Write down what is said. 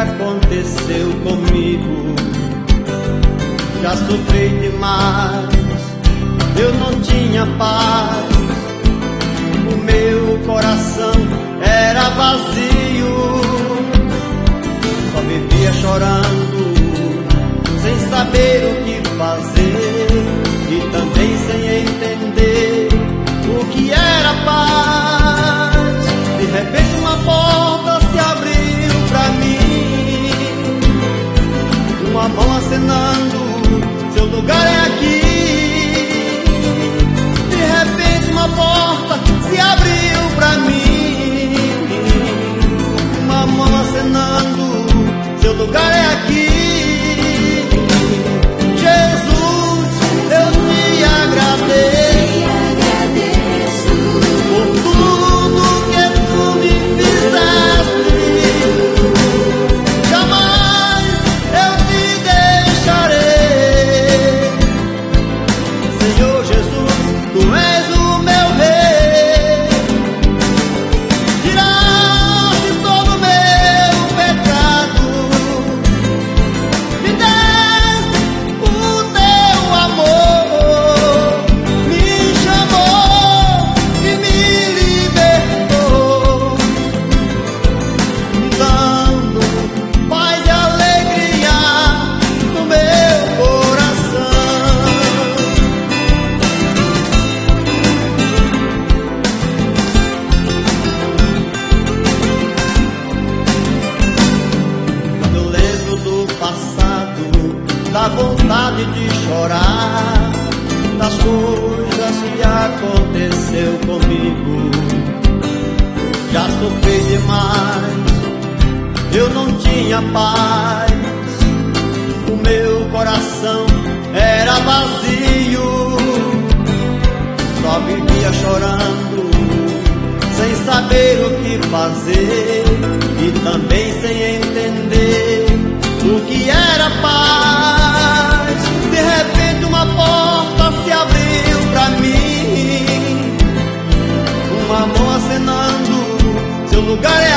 aconteceu comigo. Já sofri demais, eu não tinha paz. O meu coração era vazio, só vivia chorando, sem saber o que fazer e também sem entender o que era paz. De repente uma porta se abriu pra mim, uma mão acenando, seu lugar é aqui. De repente uma porta se abriu pra mim, uma mão acenando, seu lugar é aqui. Jesus, eu te agradeço por tudo que tu me fizeste. Jamais eu te deixarei. Senhor Jesus, tu és o meu rei. Tiraste todo o meu pecado, me deste o teu amor, me chamou e me libertou, dando paz e alegria no meu coração. Quando eu lembro do passado, dá vontade de chorar, das coisas que aconteceu comigo. Já sofri demais, eu não tinha paz. O meu coração era vazio, só vivia chorando, sem saber o que fazer e também sem entender o que era paz. De repente uma porta se abriu pra mim, uma mão acenando, seu lugar é